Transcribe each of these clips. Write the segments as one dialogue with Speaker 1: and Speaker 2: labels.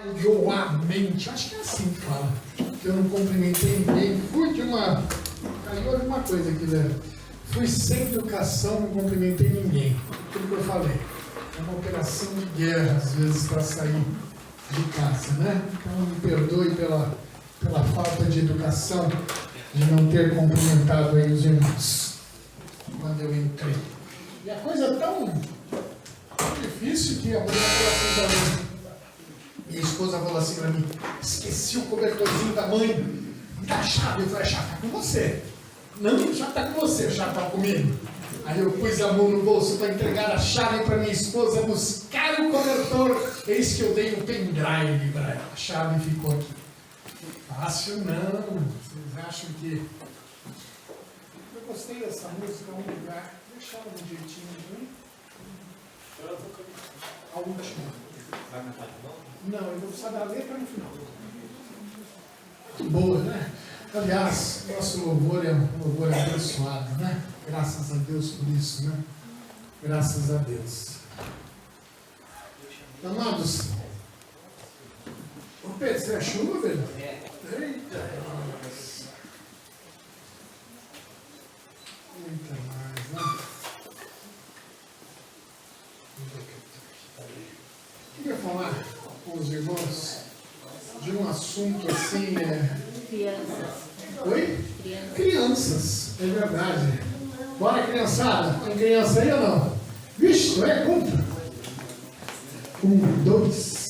Speaker 1: Mente, acho que é assim que fala. Eu não cumprimentei ninguém. Caiu uma coisa aqui, velho. Fui sem educação, não cumprimentei ninguém. Tudo que eu falei. É uma operação de guerra, às vezes, para sair de casa, né? Então, me perdoe pela falta de educação, de não ter cumprimentado aí os irmãos quando eu entrei. E a coisa é tão difícil que a mulher falou assim para mim. Minha esposa falou assim para mim: esqueci o cobertorzinho da mãe, me dá a chave. Eu falei: a chave está com você. Não, a chave está com você, a chave está comigo. Aí eu pus a mão no bolso para entregar a chave para minha esposa buscar o cobertor. Eis que eu dei um pendrive para ela. A chave ficou aqui. Fácil não. Vocês acham que... Eu gostei dessa música, um lugar. Deixa ela do jeitinho, hein? A última.
Speaker 2: Vai cantar de novo?
Speaker 1: Não, eu vou precisar da letra no final. Boa, né? Aliás, nosso louvor é um louvor abençoado, né? Graças a Deus por isso, né? Graças a Deus. Amados, ô Pedro, você é chuva, velho? Eita, nossa. Eita mais, né? Queria falar com os irmãos de um assunto assim,
Speaker 3: Crianças.
Speaker 1: Oi? Crianças, é verdade. Bora, criançada? Tem criança aí ou não? Vixe, tu é contra? 1, 2.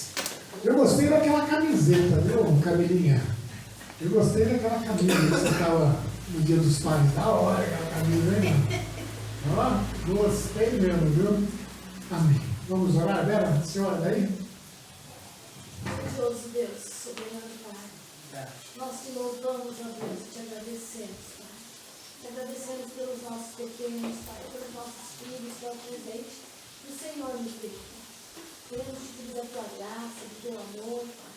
Speaker 1: Eu gostei daquela camiseta, viu, Camilinha? Eu gostei daquela camisa que você estava no Dia dos Pais. Da hora aquela camisa, hein, mano? Ó, gostei mesmo, viu? Amém. Vamos orar, Vera? Senhora, daí?
Speaker 3: Maravilhoso Deus, soberano Pai. Nós te louvamos, ó Deus, te agradecemos, Pai. Te agradecemos pelos nossos pequenos, Pai, pelos nossos filhos, pelo presente que o Senhor nos deu, Pai. Queremos te pedir da tua graça, do teu amor, Pai.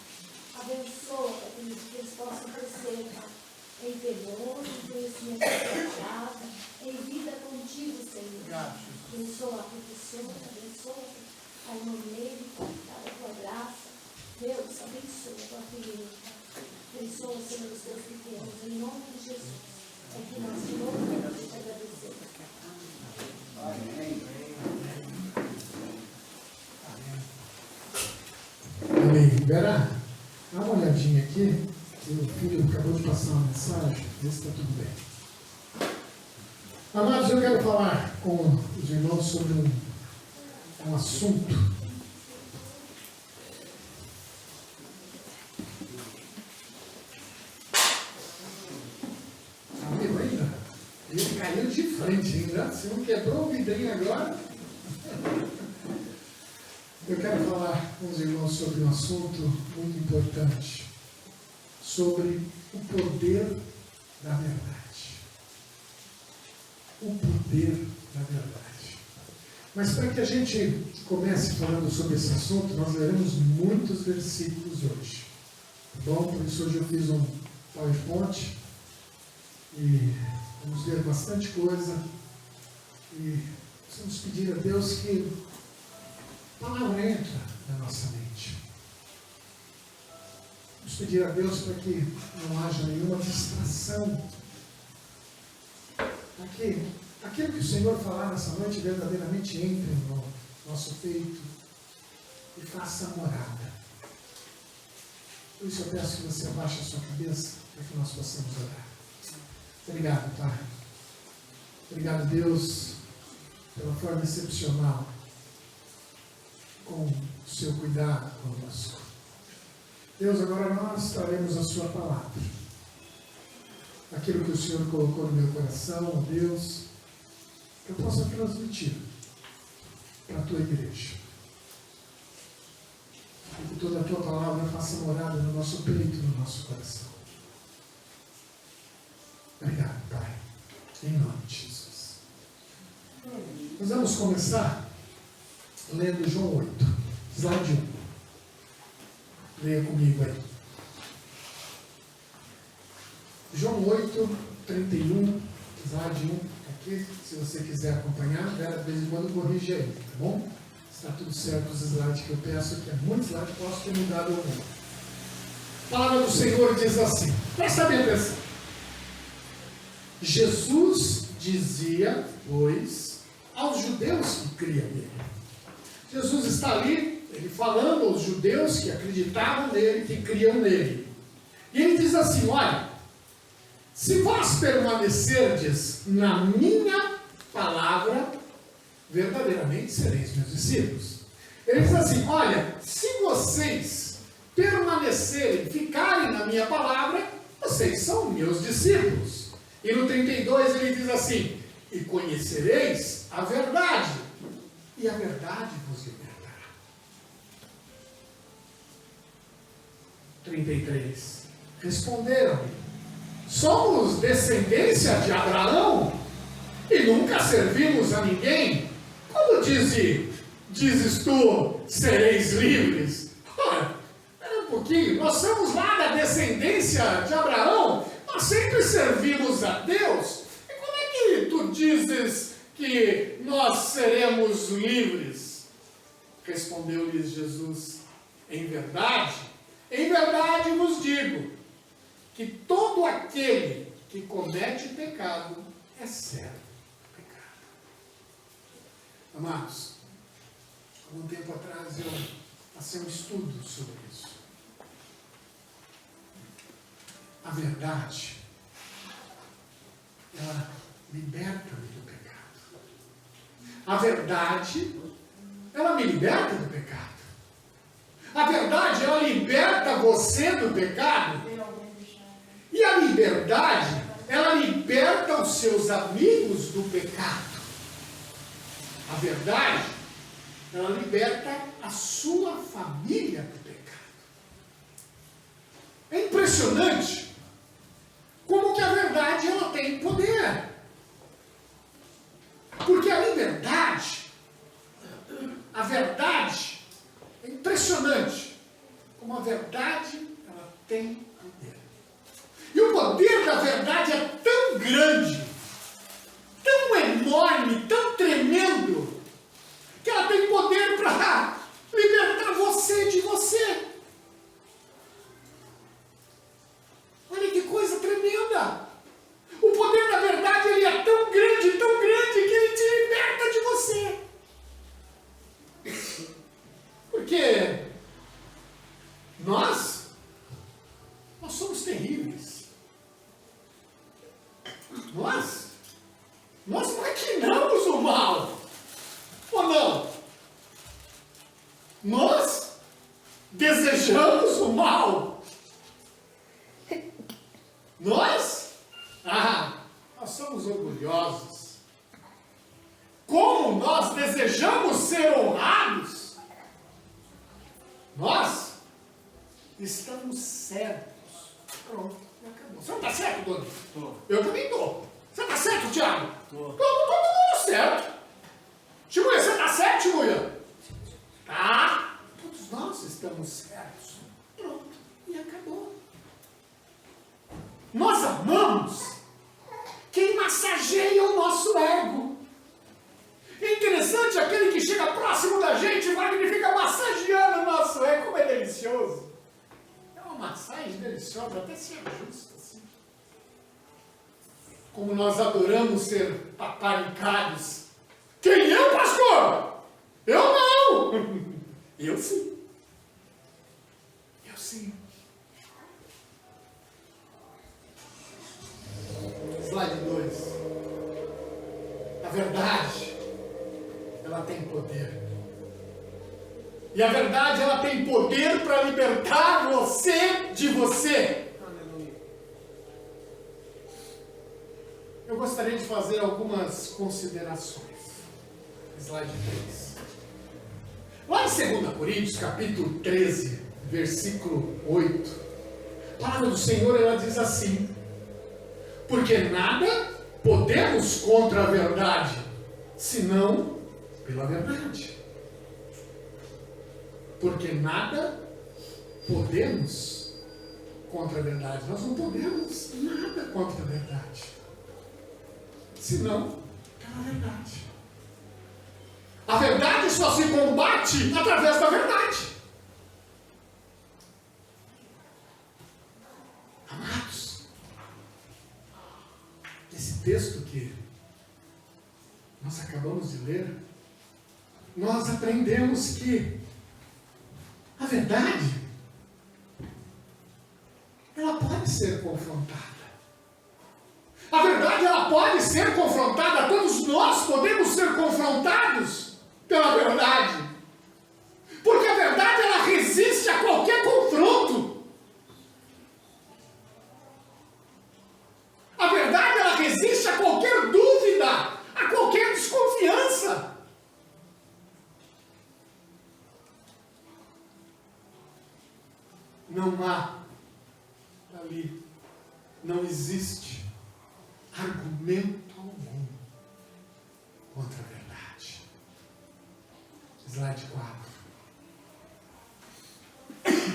Speaker 3: Abençoa, Pai, que eles possam crescer, Pai, em temor, em conhecimento da tua palavra, em vida contigo, Senhor. Abençoa a professora, abençoa a irmã Neide, Pai, a tua graça. Deus, abençoa a tua filha. Abençoa, Senhor, os teus pequenos. Em nome de Jesus. É que nós te louvamos e te agradecemos.
Speaker 1: Amém. Amém. Vera, dá uma olhadinha aqui. Meu filho acabou de passar uma mensagem. Vê se está tudo bem. Amados, eu quero falar com os irmãos sobre um assunto. Ele caiu de frente ainda. Você não quebrou o vidrinho agora? Eu quero falar com os irmãos sobre um assunto muito importante. Sobre o poder da verdade. O poder da verdade. Mas para que a gente comece falando sobre esse assunto, nós leremos muitos versículos hoje. Tá bom? Por isso hoje eu fiz um PowerPoint. E vamos ver bastante coisa e precisamos pedir a Deus que a palavra entre na nossa mente. Vamos pedir a Deus para que não haja nenhuma distração. Para que aquilo que o Senhor falar nessa noite verdadeiramente entre no nosso peito e faça morada. Por isso eu peço que você abaixe a sua cabeça para que nós possamos orar. Obrigado, Pai. Obrigado, Deus, pela forma excepcional com o seu cuidado conosco. Deus, agora nós traremos a sua palavra. Aquilo que o Senhor colocou no meu coração, ó Deus, que eu possa transmitir para a tua igreja. E que toda a tua palavra faça morada no nosso peito, no nosso coração. Obrigado, Pai. Em nome de Jesus. Nós vamos começar lendo João 8, slide 1. Leia comigo aí. João 8, 31, slide 1. Aqui, se você quiser acompanhar, de vez em quando corrige aí, tá bom? Está tudo certo os slides que eu peço, que é muito slide, posso ter mudado algum. A palavra do Senhor diz assim, presta bem atenção. Jesus dizia, pois, aos judeus que criam nele. Jesus está ali, ele falando aos judeus que acreditavam nele, que criam nele. E ele diz assim, olha, se vós permanecerdes na minha palavra, verdadeiramente sereis meus discípulos. Ele diz assim, olha, se vocês permanecerem, ficarem na minha palavra, vocês são meus discípulos. E no 32 ele diz assim, e conhecereis a verdade, e a verdade vos libertará. 33. Responderam-lhe, somos descendência de Abraão, e nunca servimos a ninguém. Como dizes tu, sereis livres? Ora, espera um pouquinho, nós somos lá da descendência de Abraão, nós sempre servimos a Deus. E como é que tu dizes que nós seremos livres? Respondeu-lhes Jesus, em verdade vos digo, que todo aquele que comete pecado é servo do pecado. Amados, algum tempo atrás eu passei um estudo sobre isso. A verdade, ela liberta-me do pecado. A verdade, ela me liberta do pecado. A verdade, ela liberta você do pecado. E a liberdade, ela liberta os seus amigos do pecado. A verdade, ela liberta a sua família do pecado. É impressionante como que a verdade ela tem poder. Porque a liberdade, a verdade, é impressionante como a verdade ela tem poder. E o poder da verdade é tão grande, tão enorme, tão tremendo, que ela tem poder para libertar você de você. Olha que coisa tremenda! O poder da verdade ele é tão grande, que ele te liberta de você. Porque nós somos terríveis. Nós maquinamos o mal. Ou não? Nós desejamos o mal. Nós somos orgulhosos. Como nós desejamos ser honrados. Nós estamos certos. Pronto, acabou. Você não está certo, Doni? Tô. Eu também estou. Você está certo, Tiago? Estou. Todo mundo certo. Timuia, você está certo, Timuia? Tá. Todos nós estamos certos. Pronto, e acabou. Nós amamos quem massageia o nosso ego. É interessante aquele que chega próximo da gente, vai e fica massageando o nosso ego. Como é delicioso. É uma massagem deliciosa, até se ajusta assim. Como nós adoramos ser paparicados. Quem eu, pastor? Eu não. Eu sim. Eu sim. Slide 2. A verdade, ela tem poder. E a verdade, ela tem poder para libertar você de você. Aleluia. Eu gostaria de fazer algumas considerações. Slide 3. Lá em 2 Coríntios, capítulo 13, versículo 8, a palavra do Senhor, ela diz assim: porque nada podemos contra a verdade, senão pela verdade. Porque nada podemos contra a verdade. Nós não podemos nada contra a verdade, senão pela verdade. A verdade só se combate através da verdade. Amados, esse texto que nós acabamos de ler, nós aprendemos que a verdade, ela pode ser confrontada. A verdade, ela pode ser confrontada. Todos nós podemos ser confrontados pela verdade. Porque a verdade, ela resiste a qualquer confronto. A verdade, ela resiste a qualquer dúvida, a qualquer desconfiança. Não há ali, não existe argumento algum contra a verdade. Slide 4.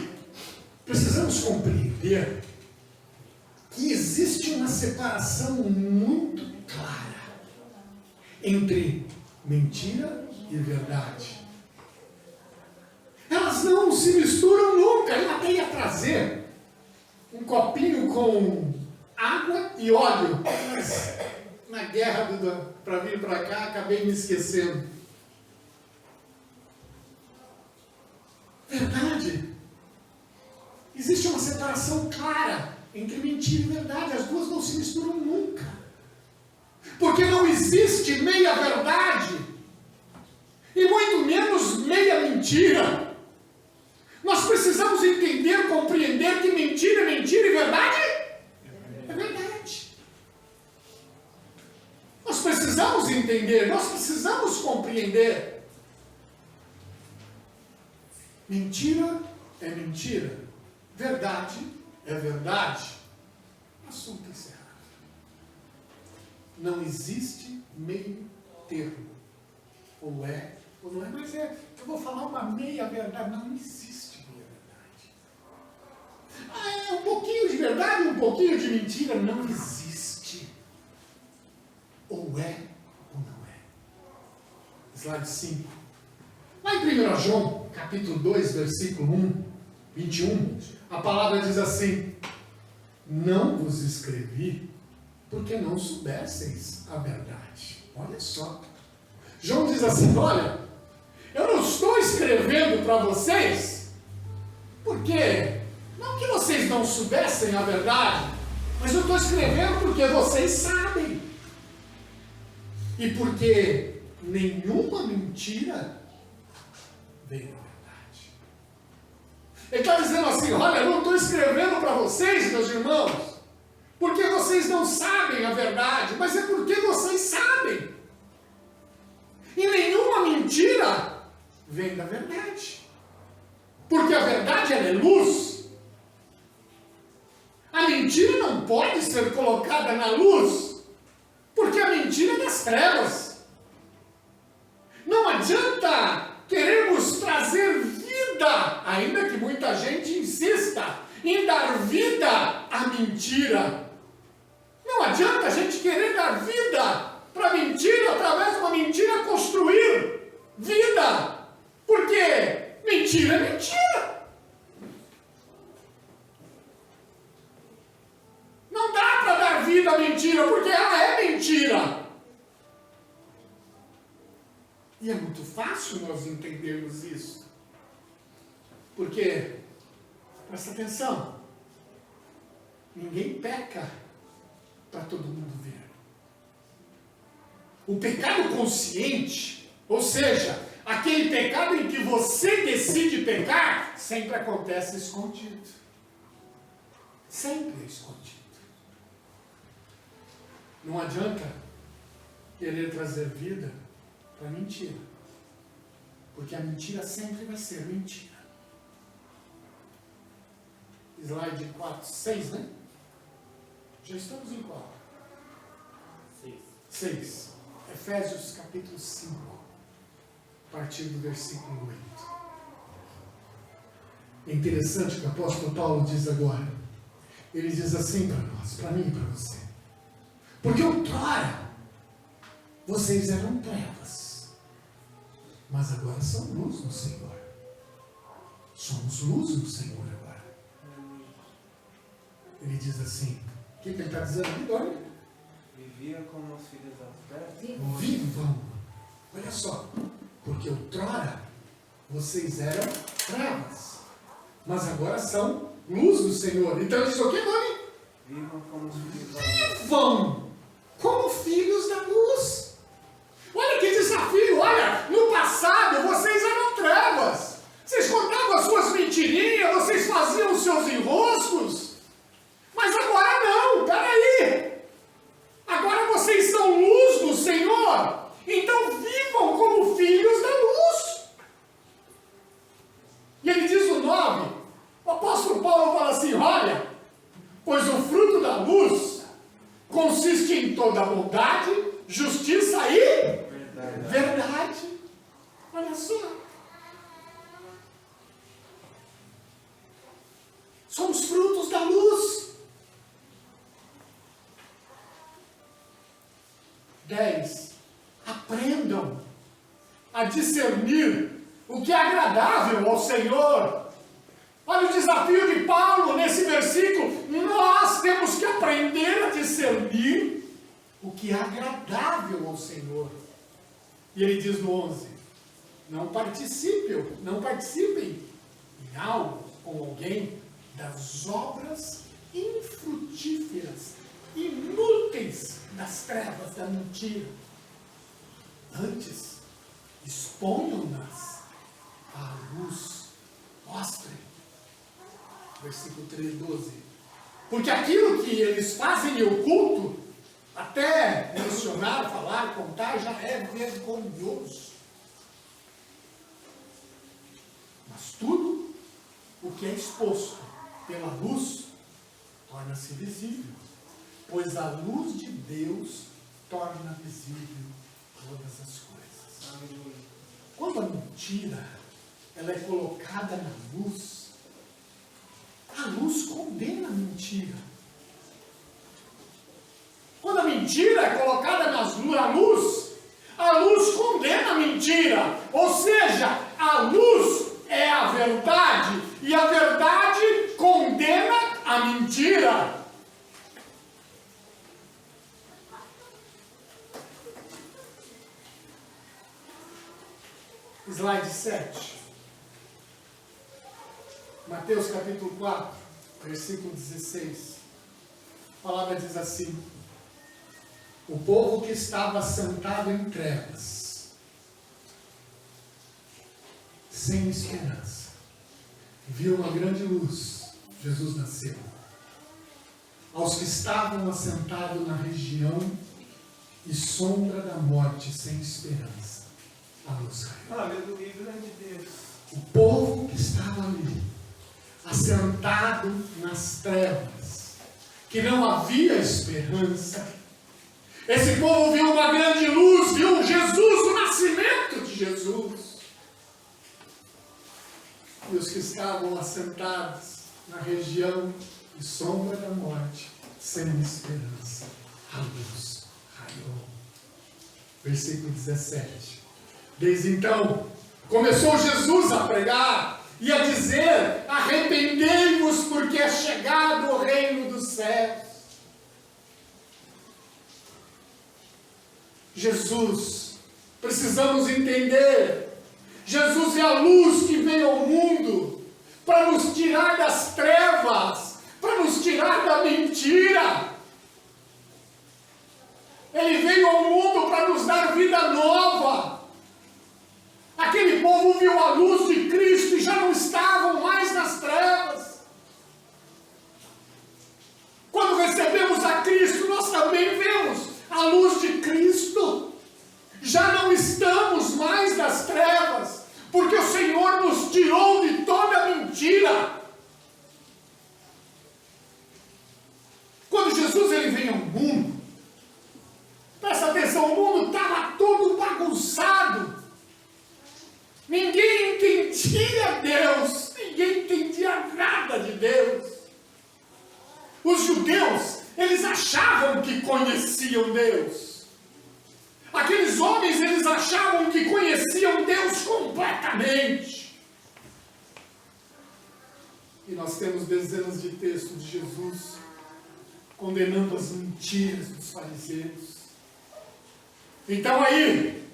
Speaker 1: Precisamos compreender que existe uma separação muito clara entre mentira e verdade. Elas não se misturam nunca. Eu até ia trazer um copinho com água e óleo, mas na guerra para vir para cá acabei me esquecendo. Verdade. Existe uma separação clara entre mentira e verdade. As duas não se misturam nunca. Porque não existe meia verdade e muito menos meia mentira. Nós precisamos entender, compreender que mentira é mentira e verdade é verdade. Nós precisamos entender, nós precisamos compreender. Mentira é mentira, verdade é verdade. Assunto encerrado. Não existe meio termo. Ou é, ou não é, mas eu vou falar uma meia verdade. Não existe meia verdade. Um pouquinho de verdade e um pouquinho de mentira. Não existe. Ou é, ou não é. Slide 5. Lá em 1 João, capítulo 2, versículo 21, a palavra diz assim: não vos escrevi porque não soubesseis a verdade. Olha só. João diz assim: olha, eu não estou escrevendo para vocês porque, não que vocês não soubessem a verdade, mas eu estou escrevendo porque vocês sabem. E porque nenhuma mentira veio da verdade. Ele está dizendo assim: olha, eu não estou escrevendo para vocês, meus irmãos, porque vocês não sabem a verdade, mas é porque vocês sabem. E nenhuma mentira vem da verdade. Porque a verdade, ela é luz. A mentira não pode ser colocada na luz, porque a mentira é das trevas. Não adianta queremos trazer vida, ainda que muita gente insista em dar vida à mentira. Não adianta a gente querer dar vida para a mentira, através de uma mentira construir vida, porque mentira é mentira. Não dá para dar vida à mentira, porque ela é mentira. E é muito fácil nós entendermos isso. Porque, presta atenção, ninguém peca para todo mundo ver. O pecado consciente, ou seja, aquele pecado em que você decide pecar, sempre acontece escondido. Sempre escondido. Não adianta querer trazer vida para mentira, porque a mentira sempre vai ser mentira. Slide 4, 6, né? Já estamos em qual? 6. Efésios capítulo 5, a partir do versículo 8. É interessante o que o apóstolo Paulo diz agora. Ele diz assim para nós, para mim e para você: porque outrora vocês eram trevas, mas agora são luz no Senhor. Somos luz no Senhor agora. Ele diz assim, o que ele está dizendo aqui, Dória?
Speaker 2: Vivia como os filhos das trevas.
Speaker 1: Vivam. Olha só, porque outrora vocês eram trevas, mas agora são luz do Senhor. Então ele diz o que, Dória?
Speaker 2: Vivam como os filhos da luz.
Speaker 1: Vivam como filhos da luz. Olha que desafio, olha, no passado vocês eram trevas. Vocês contavam as suas mentirinhas, vocês faziam os seus enroscos. Mas agora não, peraí. Agora vocês são luz do Senhor. Então vivam como filhos da luz. E ele diz o 9. O apóstolo Paulo fala assim, olha, pois o fruto da luz consiste em toda bondade, justiça e verdade. Olha só. Somos frutos da luz. 10. Aprendam a discernir o que é agradável ao Senhor. Olha o desafio de Paulo nesse versículo. Nós temos que aprender a discernir o que é agradável ao Senhor. E ele diz no 11, não participem em algo com alguém das obras infrutíferas, inúteis das trevas da mentira. Antes, exponham-nas à luz. Mostrem. Versículo 3, 12. Porque aquilo que eles fazem em oculto, até mencionar, falar, contar, já é vergonhoso. Mas tudo o que é exposto pela luz torna-se visível, pois a luz de Deus torna visível todas as coisas. Quando a mentira ela é colocada na luz, a luz condena a mentira. Quando a mentira é colocada na luz, a luz condena a mentira. Ou seja, a luz é a verdade e a verdade condena a mentira. Slide 7. Mateus capítulo 4, versículo 16. A palavra diz assim: o povo que estava sentado em trevas, sem esperança, viu uma grande luz. Jesus nasceu. Aos que estavam assentados na região e sombra da morte, sem esperança, a luz caiu.
Speaker 2: Aleluia, grande Deus.
Speaker 1: O povo que estava ali, assentado nas trevas, que não havia esperança, esse povo viu uma grande luz, viu Jesus, o nascimento de Jesus. E os que estavam assentados na região e sombra da morte, sem esperança, a luz raiou. Versículo 17. Desde então, começou Jesus a pregar e a dizer: arrependei-vos, porque é chegado o reino dos céus. Jesus, precisamos entender, Jesus é a luz que veio ao mundo para nos tirar das trevas, para nos tirar da mentira. Ele veio ao mundo para nos dar vida nova. Aquele povo viu a luz de Cristo e já não estavam mais nas trevas. Quando recebemos a Cristo, nós também vemos a luz de Cristo. Já não estamos mais nas trevas, porque o Senhor nos tirou de toda mentira. Quando Jesus ele veio ao mundo, presta atenção, o mundo estava todo bagunçado. Ninguém entendia Deus, ninguém entendia nada de Deus. Os judeus, eles achavam que conheciam Deus. Aqueles homens, eles achavam que conheciam Deus completamente. E nós temos dezenas de textos de Jesus condenando as mentiras dos fariseus. Então aí,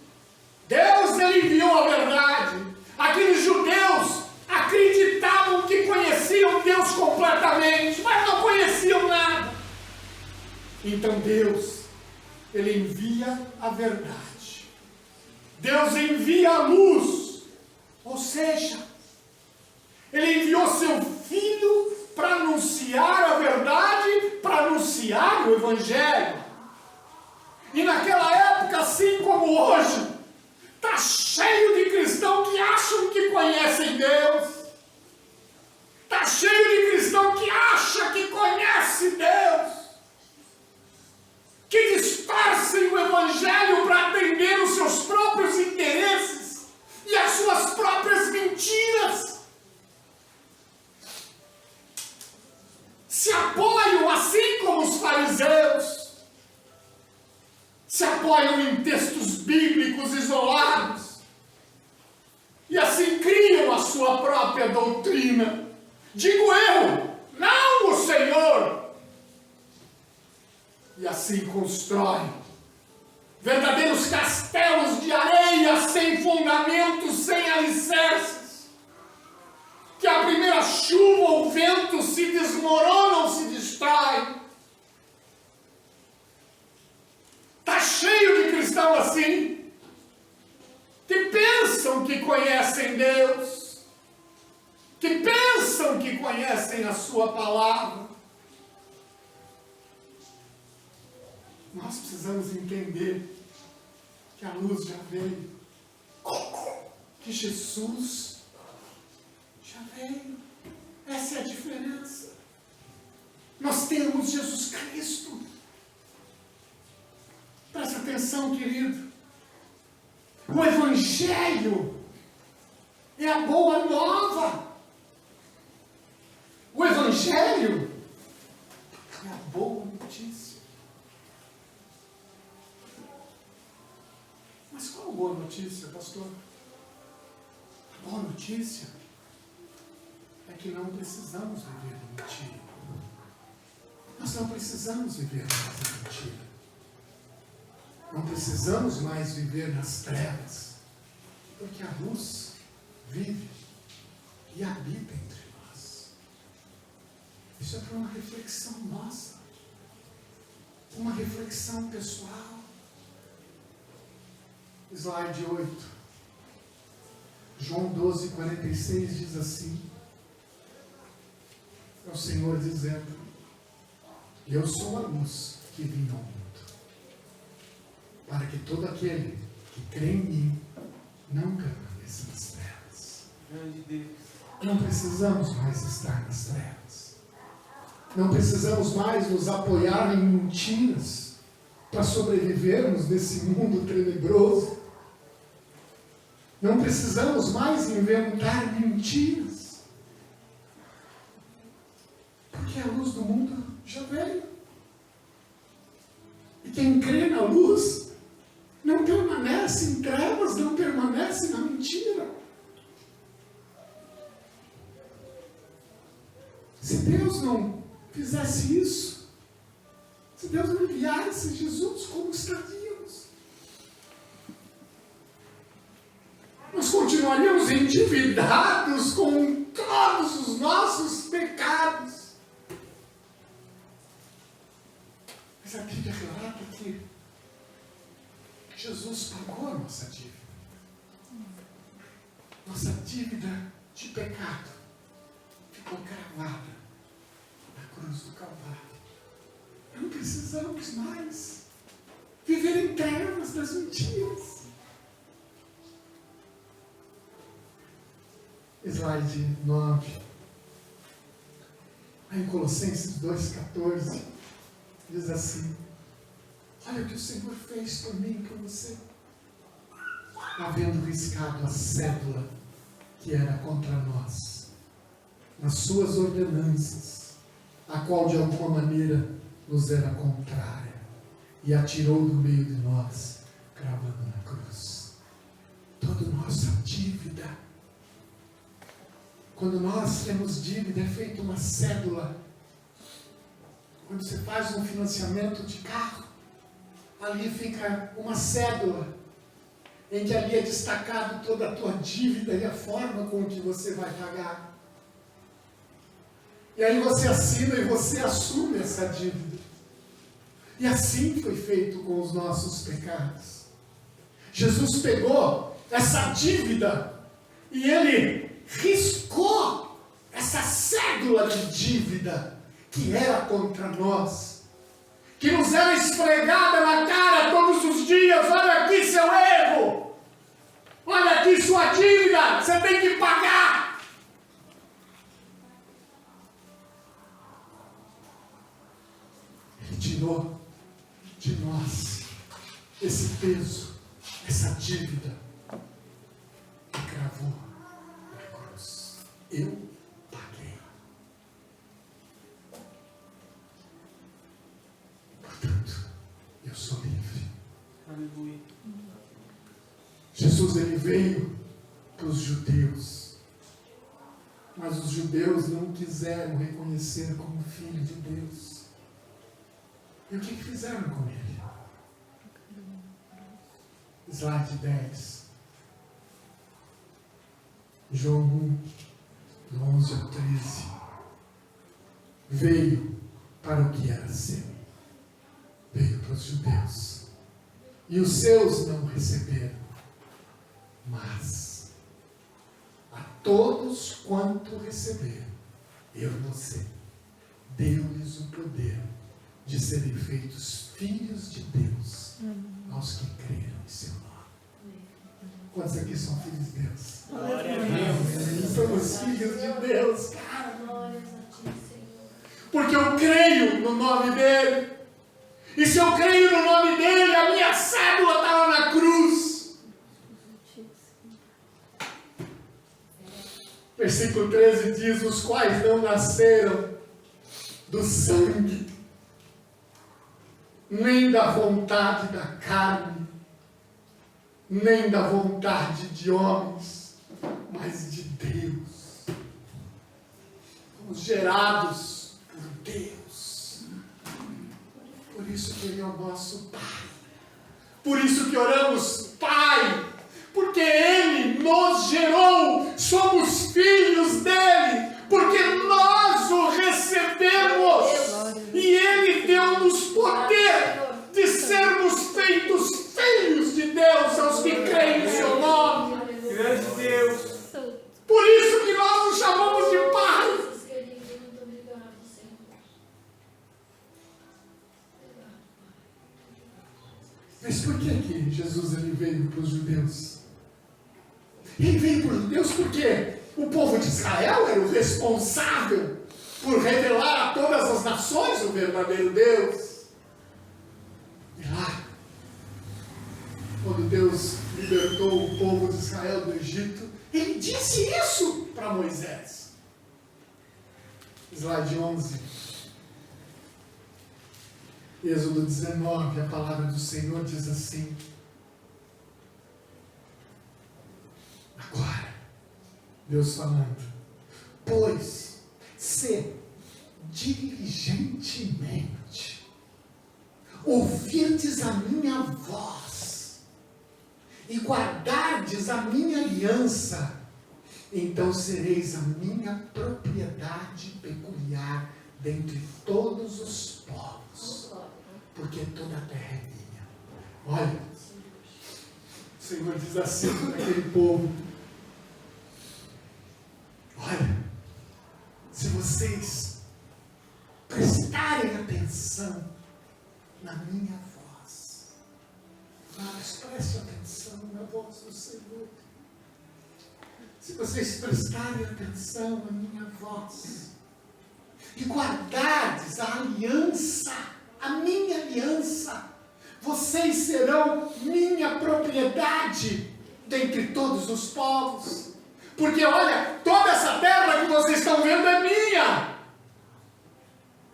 Speaker 1: Deus ele enviou a verdade. Aqueles judeus acreditavam que conheciam Deus completamente, mas não conheciam nada. Então Deus, ele envia a verdade. Deus envia a luz. Ou seja, ele enviou seu Filho para anunciar a verdade, para anunciar o Evangelho. E naquela época, assim como hoje, está cheio de cristãos que acham que conhecem Deus. Está cheio de cristão que acha que conhece Deus. Que distorcem o Evangelho para atender os seus próprios interesses e as suas próprias mentiras. Se apoiam, assim como os fariseus, se apoiam em textos bíblicos isolados e assim criam a sua própria doutrina. Digo eu, não o Senhor. E assim constroem verdadeiros castelos de areia sem fundamentos, sem alicerces. Que a primeira chuva ou vento se desmoronam, se distraem. Está cheio de cristãos assim, que pensam que conhecem Deus, que pensam que conhecem a sua palavra. Nós precisamos entender que a luz já veio, que Jesus já veio. Essa é a diferença. Nós temos Jesus Cristo. Presta atenção, querido. O Evangelho é a boa nova. O Evangelho é a boa notícia. Mas qual a boa notícia, pastor? A boa notícia é que não precisamos viver na mentira. Nós não precisamos viver mais na mentira. Não precisamos mais viver nas trevas, porque a luz vive e habita entre nós. Isso é para uma reflexão nossa, uma reflexão pessoal. Slide 8. João 12:46 diz assim: é o Senhor dizendo: eu sou a luz que vim ao mundo, para que todo aquele que crê em mim não permaneça nas trevas. Não precisamos mais estar nas trevas. Não precisamos mais nos apoiar em mentiras para sobrevivermos nesse mundo tenebroso. Não precisamos mais inventar mentiras, porque a luz do mundo já veio. E quem crê na luz não permanece em trevas, não permanece na mentira. Se Deus não fizesse isso, se Deus não enviasse Jesus, como estaríamos? Nós continuaríamos endividados com todos os nossos pecados. Mas a Bíblia relata que Jesus pagou a nossa dívida. Nossa dívida de pecado ficou cravada na cruz do Calvário. Não precisamos mais viver em trevas das mentiras. Slide 9. Aí em Colossenses 2,14 diz assim: olha o que o Senhor fez por mim e por você, havendo riscado a cédula que era contra nós, nas suas ordenanças, a qual de alguma maneira nos era contrária, e a tirou do meio de nós, cravando na cruz. Toda nossa dívida. Quando nós temos dívida, é feita uma cédula. Quando você faz um financiamento de carro, ali fica uma cédula, em que ali é destacado toda a tua dívida e a forma com que você vai pagar. E aí você assina e você assume essa dívida. E assim foi feito com os nossos pecados. Jesus pegou essa dívida e ele riscou essa cédula de dívida que era contra nós, que nos era esfregada na cara todos os dias. Olha aqui seu erro, olha aqui sua dívida, você tem que pagar. Ele tirou de nós esse peso, essa dívida, e cravou na cruz. Eu paguei. Portanto, eu sou livre.
Speaker 2: Aleluia.
Speaker 1: Jesus, ele veio para os judeus, mas os judeus não quiseram reconhecer como filho de Deus. E o que fizeram com ele? Slide 10. João 1, do 11 ao 13. Veio para o que era seu. Veio para os judeus. E os seus não receberam. Mas a todos quanto receberam, eu e você, deu-lhes o poder de serem feitos filhos de Deus, aos que creram em seu nome. Quantos aqui são filhos de Deus?
Speaker 2: Glória a Deus.
Speaker 1: Somos filhos de Deus, cara.
Speaker 3: Glórias a ti, Senhor.
Speaker 1: Porque eu creio no nome dele. E se eu creio no nome dele, a minha cédula está lá na cruz. Versículo 13 diz: os quais não nasceram do sangue, nem da vontade da carne, nem da vontade de homens, mas de Deus. Fomos gerados por Deus. Por isso que Ele é o nosso Pai. Por isso que oramos, Pai, porque Ele nos gerou, somos filhos dEle, porque nós o recebemos, e Ele deu-nos poder de sermos feitos filhos de Deus aos que creem em seu nome.
Speaker 2: Grande Deus.
Speaker 1: Por isso que nós nos chamamos de Pai.
Speaker 3: Jesus querido, muito obrigado, Senhor.
Speaker 1: Mas por que Jesus ele veio para os judeus? Ele veio para os judeus porque o povo de Israel era o responsável por revelar a todas as nações o verdadeiro Deus. E lá, quando Deus libertou o povo de Israel do Egito, Ele disse isso para Moisés. Slide 11. Êxodo 19, a palavra do Senhor diz assim: agora, Deus falando, pois se diligentemente ouvirdes a minha voz e guardardes a minha aliança, então sereis a minha propriedade peculiar dentre todos os povos, porque toda a terra é minha. Olha, o Senhor diz assim para aquele povo: olha, se vocês prestarem atenção na minha voz, mas preste atenção na voz do Senhor. Se vocês prestarem atenção na minha voz e guardardes a aliança, a minha aliança, vocês serão minha propriedade dentre todos os povos. Porque olha, toda essa terra que vocês estão vendo é minha.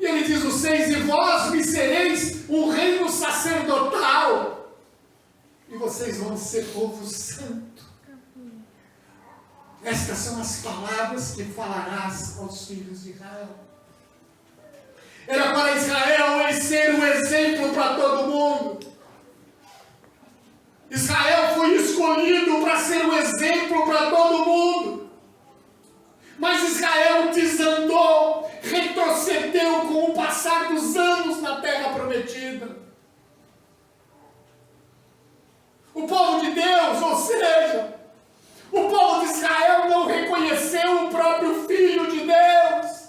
Speaker 1: E ele diz o 6: e vós me sereis um reino sacerdotal. E vocês vão ser povo santo. Estas são as palavras que falarás aos filhos de Israel. Era para Israel ele ser um exemplo para todo mundo. Israel foi escolhido para ser um exemplo para todo mundo. Mas Israel desandou, retrocedeu com o passar dos anos na terra prometida. O povo de Deus, ou seja, o povo de Israel não reconheceu o próprio Filho de Deus.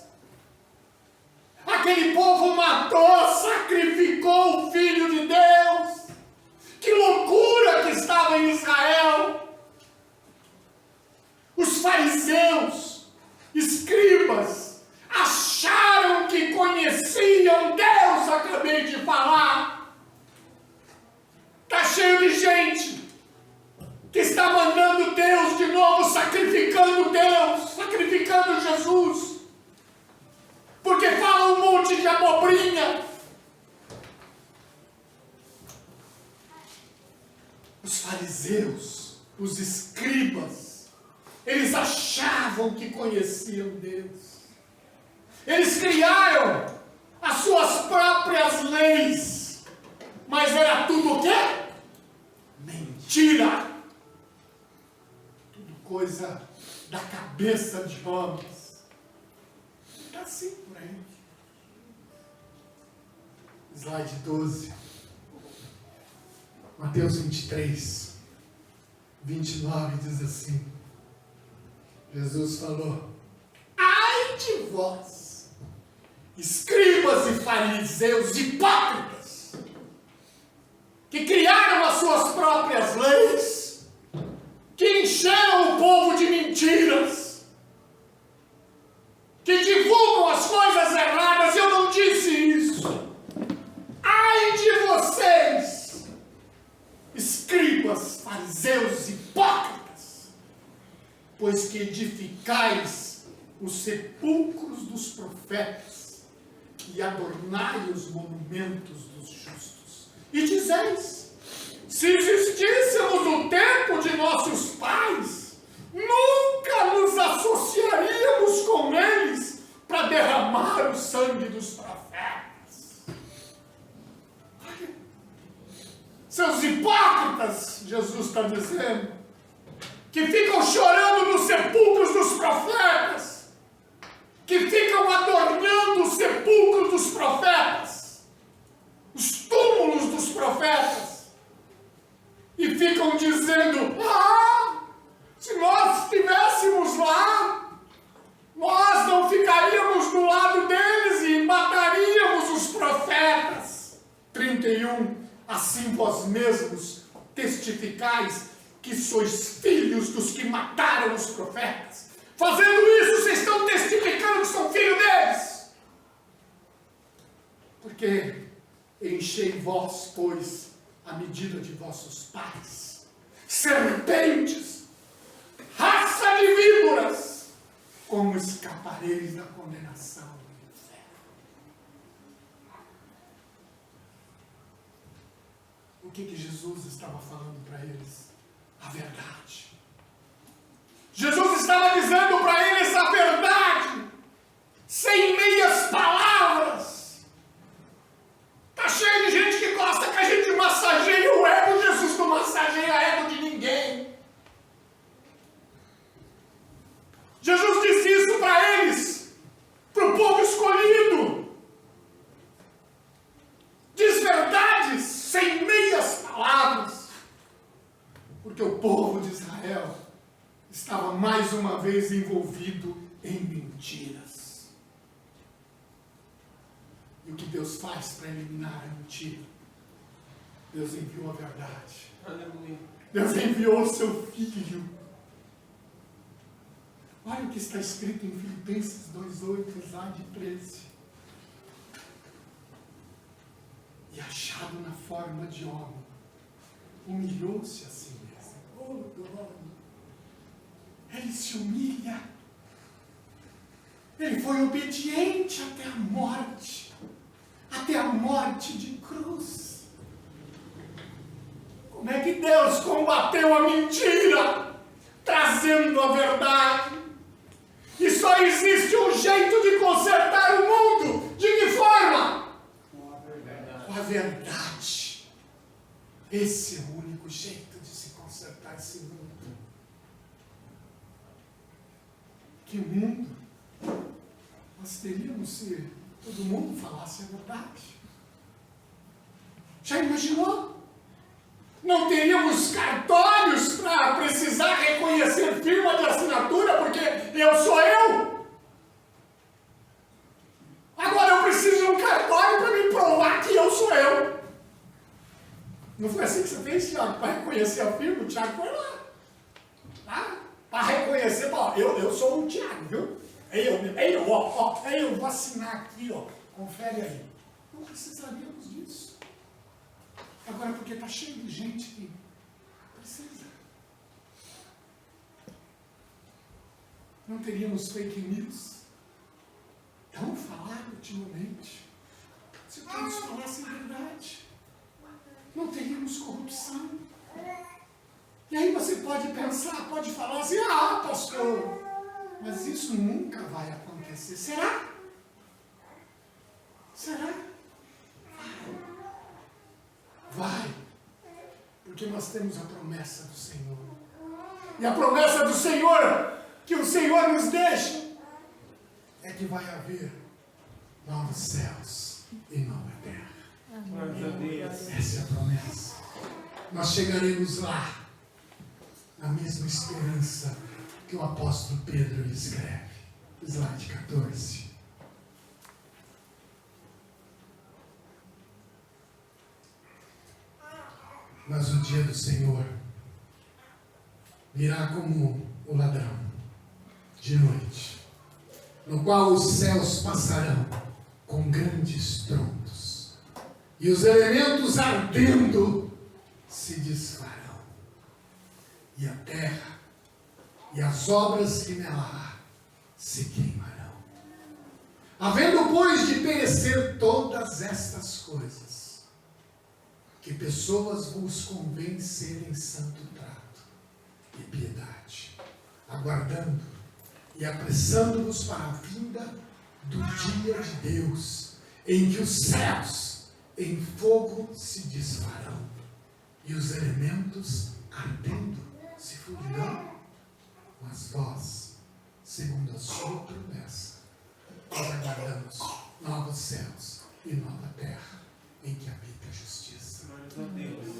Speaker 1: Aquele povo matou, sacrificou o Filho de Deus. Que loucura que estava em Israel! Os fariseus, escribas, acharam que conheciam Deus, acabei de falar. Está cheio de gente que está mandando Deus de novo, sacrificando Deus, sacrificando Jesus, porque fala um monte de abobrinha. Os fariseus, os escribas, eles achavam que conheciam Deus. Eles criaram as suas próprias leis, mas era tudo o quê? Mentira! Tudo coisa da cabeça de homens. Está assim por aí. Slide 12. Mateus 23, 29 diz assim. Jesus falou: ai de vós, escribas e fariseus hipócritas, que criaram as suas próprias leis, que encheram o povo de mentiras, que divulgam as coisas erradas. Eu não disse isso. Ai de vocês, escribas, fariseus, hipócritas, pois que edificais os sepulcros dos profetas e adornai os monumentos dos justos. E dizeis: se existíssemos no tempo de nossos pais, nunca nos associaríamos com eles para derramar o sangue dos profetas. Seus hipócritas, Jesus está dizendo, que ficam chorando nos sepulcros dos profetas, que ficam adornando os sepulcros dos profetas, os túmulos dos profetas, e ficam dizendo: ah, se nós estivéssemos lá, nós não ficaríamos do lado deles e mataríamos os profetas. 31. Assim vós mesmos testificais que sois filhos dos que mataram os profetas. Fazendo isso, vocês estão testificando que são filhos deles. Porque enchei vós, pois, a medida de vossos pais, serpentes, raça de víboras, como escapareis da condenação? O que Jesus estava falando para eles? A verdade. Jesus estava dizendo para eles a verdade, sem meias palavras. Está cheio de gente que gosta que a gente massageie o ego. Jesus não massageia o ego de ninguém. Jesus disse isso para eles, para o povo escolhido. Diz verdades sem meias palavras, porque o povo de Israel estava mais uma vez envolvido em mentiras. E o que Deus faz para eliminar a mentira? Deus enviou a verdade.
Speaker 2: Aleluia.
Speaker 1: Deus enviou o seu Filho. Olha o que está escrito em Filipenses 2:8, slide 13. E achado na forma de homem, humilhou-se a si mesmo. Oh, glória! Ele se humilha. Ele foi obediente até a morte de cruz. Como é que
Speaker 4: Deus combateu a mentira, trazendo a verdade. E só existe um jeito de consertar o mundo. De que forma? Com a verdade. Esse é o único jeito de se consertar esse mundo. Que mundo nós teríamos se todo mundo falasse a verdade? Já imaginou? Não teríamos cartórios para precisar reconhecer firma de assinatura, porque eu sou eu. Agora eu preciso de um cartório para me provar que eu sou eu. Não foi assim que você fez, Tiago? Para reconhecer a firma, o Tiago foi lá. Tá? Para reconhecer, ó, eu sou o Tiago, viu? Eu vou assinar aqui, ó. Confere aí. Não precisaríamos disso. Agora, porque está cheio de gente que precisa. Não teríamos fake news tão falado ultimamente. Se todos falassem a verdade, não teríamos corrupção. E aí você pode pensar, pode falar assim, ah, pastor, mas isso nunca vai acontecer. Será? Será? Vai. Porque nós temos a promessa do Senhor. E a promessa do Senhor, que o Senhor nos deixa, é que vai haver novos céus e nova terra. Essa é a promessa. Nós chegaremos lá, na mesma esperança que o apóstolo Pedro lhe escreve. Slide 14. Mas o dia do Senhor virá como o ladrão de noite, no qual os céus passarão com grandes trondos, e os elementos ardendo se desfarão, e a terra e as obras que nela há se queimarão. Havendo, pois, de perecer todas estas coisas, que pessoas vos convém serem santo trato e piedade, aguardando e apressando-vos para a vinda do dia de Deus, em que os céus em fogo se desfarão, e os elementos ardendo se fundirão. Mas vós, segundo a sua promessa, nós aguardamos novos céus e nova terra, em que habita a justiça.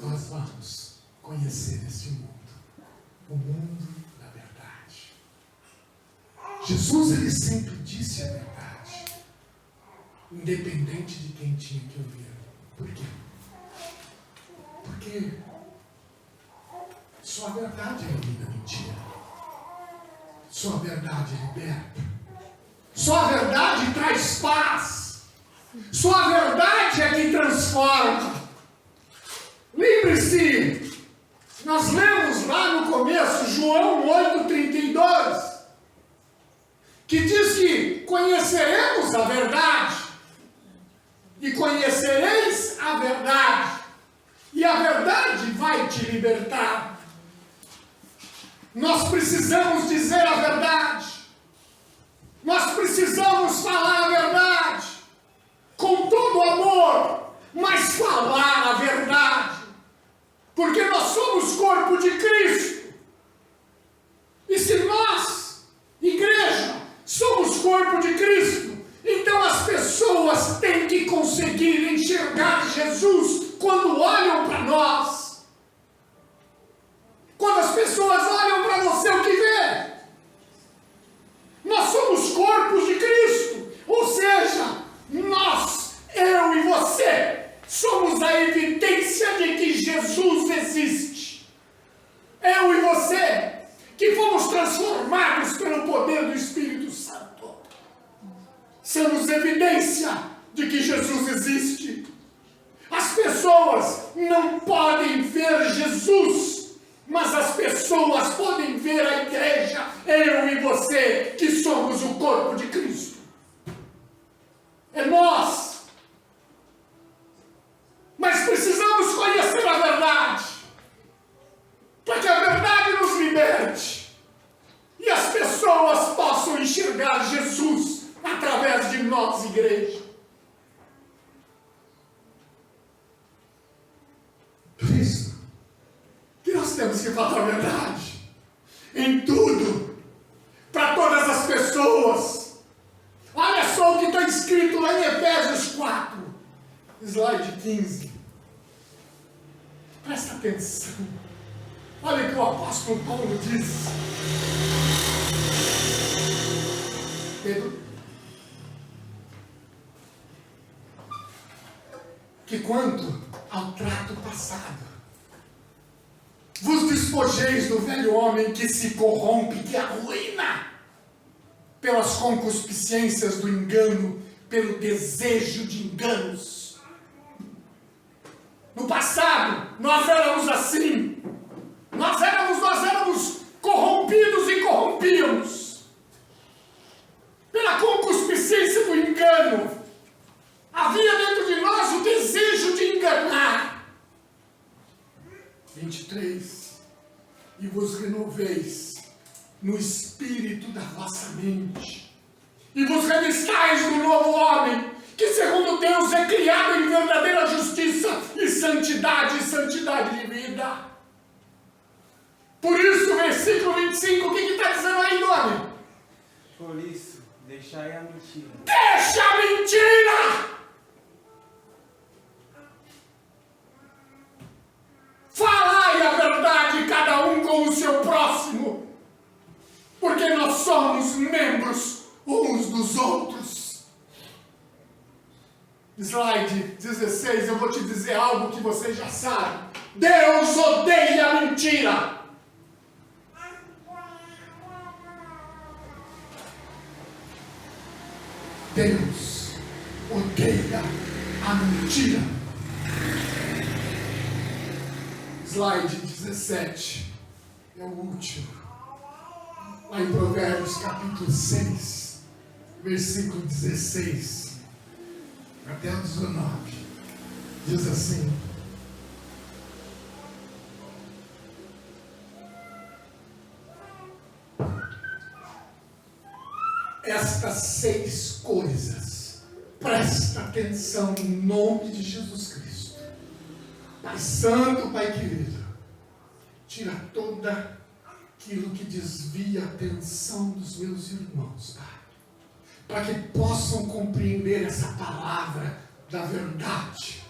Speaker 4: Nós vamos conhecer este mundo, o mundo da verdade. Jesus, ele sempre disse a verdade, independente de quem tinha que ouvir. Por quê? Porque só a verdade elimina a mentira. Só a verdade liberta. Só a verdade traz paz. Só a verdade é que transforma. Lembre-se, nós lemos lá no começo, João 8,32, que diz que conheceremos a verdade, e conhecereis a verdade, e a verdade vai te libertar. Nós precisamos dizer a verdade, nós precisamos falar a verdade, com todo amor, mas falar a verdade, porque nós somos corpo de Cristo, e se nós, igreja, somos corpo de Cristo, então as pessoas têm que conseguir enxergar Jesus quando olham para nós. Quando as pessoas olham para você, o que vê? Nós somos corpos de Cristo, ou seja, nós, eu e você, somos a evidência de que Jesus existe. Eu e você, que fomos transformados pelo poder do Espírito Santo, somos evidência de que Jesus existe. As pessoas não podem ver Jesus, mas as pessoas podem ver a igreja, eu e você, que somos o corpo de Cristo. É nós. Mas precisamos conhecer a verdade. temos que falar a verdade. Em tudo. Para todas as pessoas. Olha só o que está escrito lá em Efésios 4. Slide 15. Presta atenção. Olha o que o apóstolo Paulo diz. Pedro. Que quanto ao trato passado, vos despojeis do velho homem que se corrompe, que arruína, pelas concupiscências do engano, pelo desejo de enganos. No passado, nós éramos assim. Nós éramos corrompidos e corrompíamos. Pela concupiscência do engano. Havia dentro de nós o desejo de enganar. 23. E vos renoveis no espírito da vossa mente. E vos revistais do novo homem, que segundo Deus é criado em verdadeira justiça e santidade de vida. Por isso, versículo 25, o que está dizendo aí, nome?
Speaker 2: Por isso, deixai a mentira.
Speaker 4: Deixa a mentira! Falai a verdade, cada um com o seu próximo, porque nós somos membros uns dos outros. Slide 16, eu vou te dizer algo que você já sabe. Deus odeia a mentira. Deus odeia a mentira. Slide 17 é o último. Lá em Provérbios capítulo 6, versículo 16 até o 19. Diz assim: estas 6 coisas, presta atenção em nome de Jesus Cristo. Pai Santo, Pai querido, tira toda aquilo que desvia a atenção dos meus irmãos, Pai, para que possam compreender essa palavra da verdade.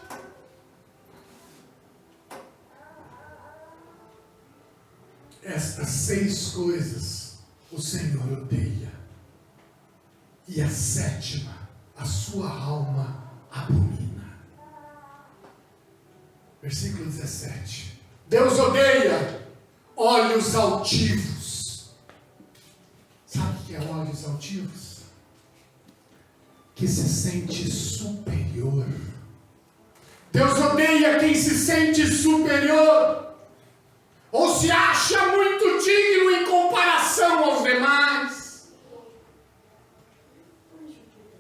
Speaker 4: Estas 6 coisas o Senhor odeia, e a 7ª a sua alma abomina. Versículo 17. Deus odeia olhos altivos. Sabe o que é olhos altivos? Que se sente superior. Deus odeia quem se sente superior, ou se acha muito digno em comparação aos demais.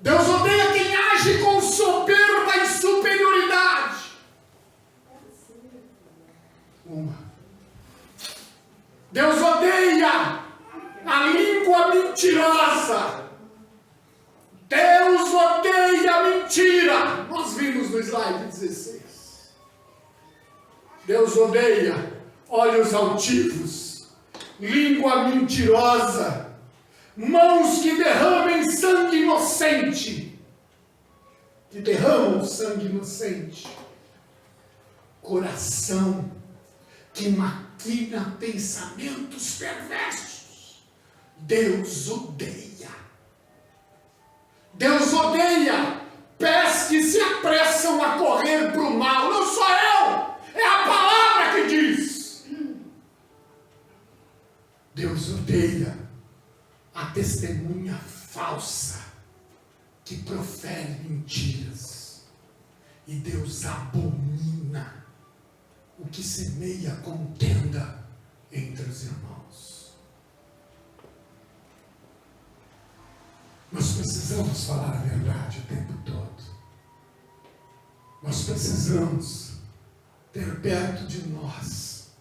Speaker 4: Deus odeia quem age com soberba e superioridade. Deus odeia a língua mentirosa. Deus odeia a mentira. Nós vimos no slide 16. Deus odeia olhos altivos, língua mentirosa, mãos que derramem sangue inocente, que derramam sangue inocente, coração que maquina pensamentos perversos. Deus odeia. Deus odeia pés que se apressam a correr para o mal. Não sou eu, é a palavra que diz. Deus odeia a testemunha falsa que profere mentiras. E Deus abomina o que semeia contenda entre os irmãos. Nós precisamos falar a verdade o tempo todo. Nós precisamos ter perto de nós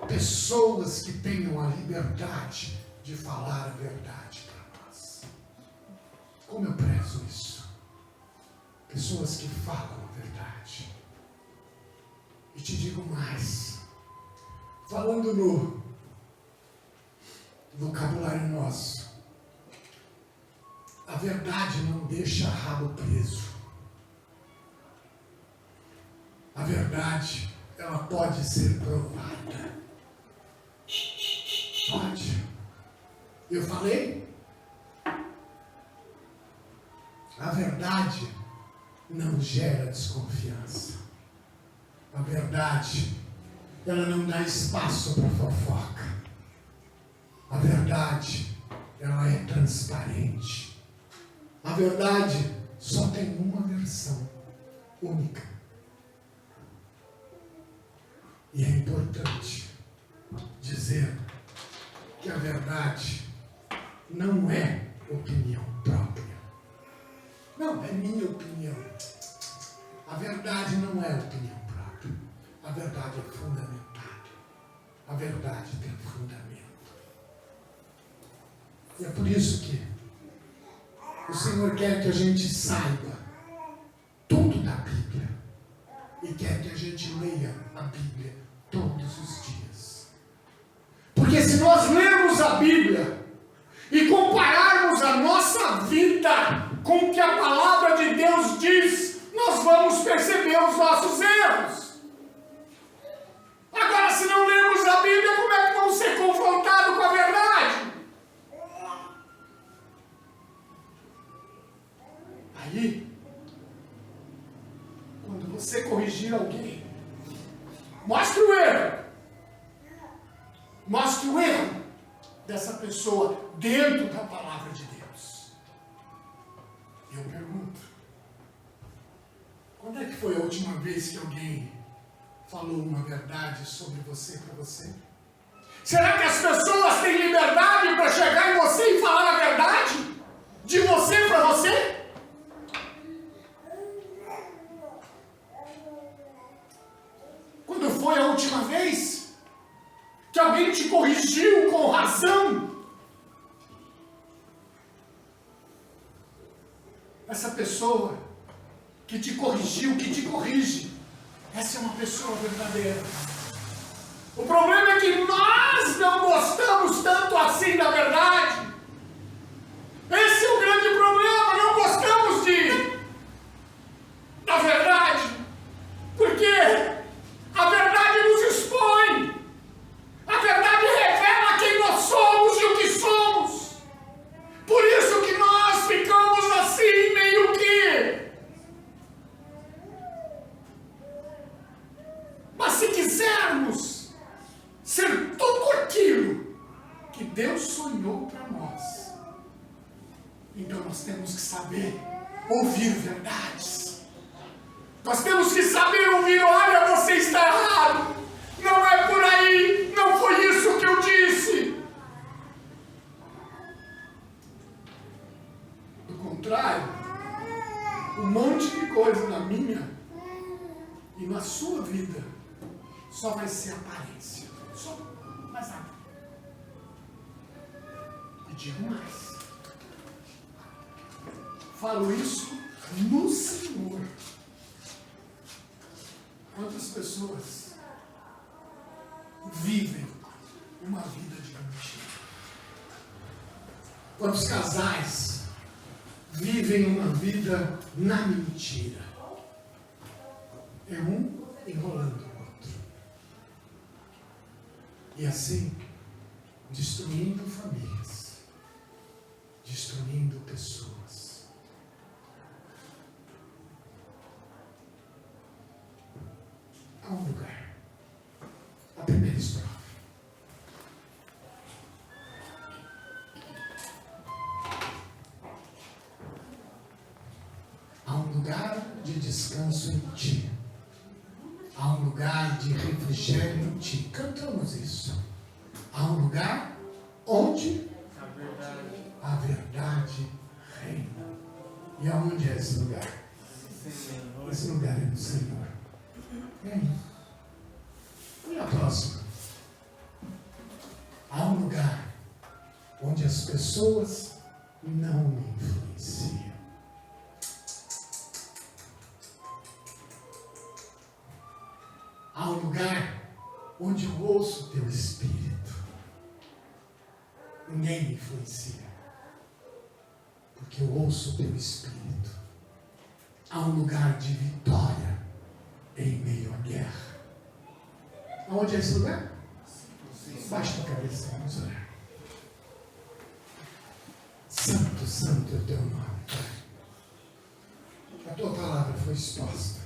Speaker 4: pessoas que tenham a liberdade de falar a verdade para nós. Como eu prezo isso? Pessoas que falam a verdade. E te digo mais, falando no vocabulário nosso, a verdade não deixa rabo preso. A verdade, ela pode ser provada. Pode. Eu falei? A verdade não gera desconfiança. A verdade, ela não dá espaço para fofoca. A verdade, ela é transparente. A verdade só tem uma versão única. E é importante dizer que a verdade não é opinião própria. Não, é minha opinião. A verdade não é opinião própria. A verdade é fundamentada. A verdade tem fundamento. E é por isso que o Senhor quer que a gente saiba tudo da Bíblia. E quer que a gente leia a Bíblia todos os dias. Porque se nós lermos a Bíblia e compararmos a nossa vida com o que a palavra de Deus diz, nós vamos perceber os nossos erros. Agora, se não lermos a Bíblia, como é que vamos ser confrontados com a verdade? Aí, quando você corrigir alguém, mostre o erro. Mostre o erro dessa pessoa dentro da palavra de Deus. Eu pergunto, quando é que foi a última vez que alguém falou uma verdade sobre você para você? Será que as pessoas têm liberdade para chegar em você e falar a verdade? De você para você? Quando foi a última vez que alguém te corrigiu com razão? Essa pessoa que te corrigiu, que te corrige, essa é uma pessoa verdadeira. O problema é que nós não gostamos tanto assim da verdade. Esse é o grande problema, não gostamos da verdade. Porque a verdade nos expõe. A verdade revela quem nós somos e o que somos. Por isso que nós ficamos assim, meio que. Mas se quisermos ser tudo aquilo que Deus sonhou para nós, então nós temos que saber ouvir verdades. Nós temos que saber ouvir, olha, você está errado. Não é por aí, não foi isso que eu disse. Do contrário, um monte de coisa na minha e na sua vida só vai ser aparência. Só mais nada. E digo mais. Falo isso no Senhor. Quantas pessoas vivem uma vida de mentira? Quantos casais vivem uma vida na mentira? É um enrolando o outro. E assim, destruindo famílias, destruindo pessoas. Há um lugar. A primeira estrofe. Há um lugar de descanso em ti. Há um lugar de refrigério em ti. Cantamos isso. Há um lugar onde a verdade reina. E aonde é esse lugar? Esse lugar é do Senhor. E a próxima? Há um lugar onde as pessoas não me influenciam. Há um lugar onde eu ouço o teu Espírito. Ninguém me influencia, porque eu ouço o teu Espírito. Há um lugar de vitória em meio à guerra. Aonde é esse lugar? Baixa a cabeça, vamos orar. Santo, santo é o teu nome, Pai. A tua palavra foi exposta.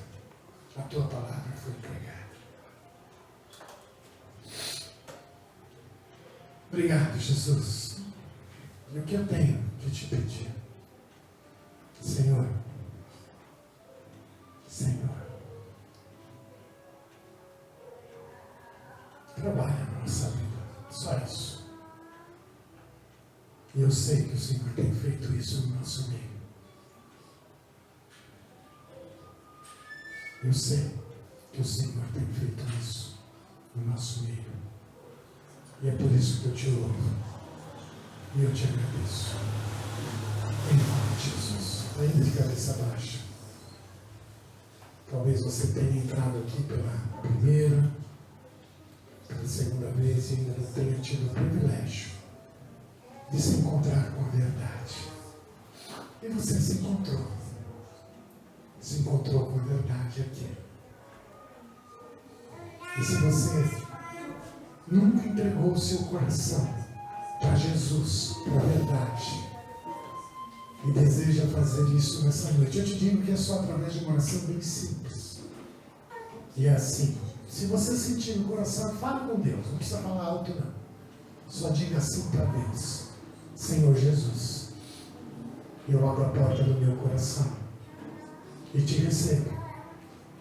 Speaker 4: A tua palavra foi pregada. Obrigado, Jesus. E o que eu tenho que te pedir? Senhor, trabalha na nossa vida. Só isso. E eu sei que o Senhor tem feito isso no nosso meio. Eu sei que o Senhor tem feito isso no nosso meio. E é por isso que eu te louvo. E eu te agradeço. Em nome de Jesus. Ainda de cabeça baixa. Talvez você tenha entrado aqui pela primeira, pela segunda vez e ainda não tenha tido o privilégio de se encontrar com a verdade. E você se encontrou. Se encontrou com a verdade aqui. E se você nunca entregou o seu coração para Jesus, para a verdade, e deseja fazer isso nessa noite, eu te digo que é só através de uma oração bem simples. E é assim: se você sentir no coração, fale com Deus, não precisa falar alto não. Só diga assim para Deus: Senhor Jesus, eu abro a porta do meu coração e te recebo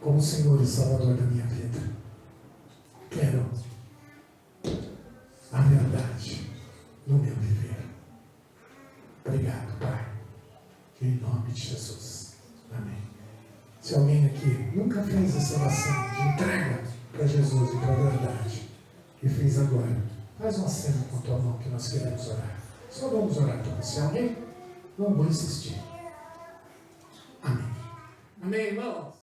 Speaker 4: como Senhor e Salvador da minha vida. Quero a verdade no meu viver. Obrigado, Pai, em nome de Jesus. Amém. Se alguém aqui nunca fez essa oração de entrega para Jesus e para a verdade e fez agora, faz uma cena com a tua mão que nós queremos orar. Só vamos orar para você. Alguém? Não vou insistir. Amém. Amém, irmãos?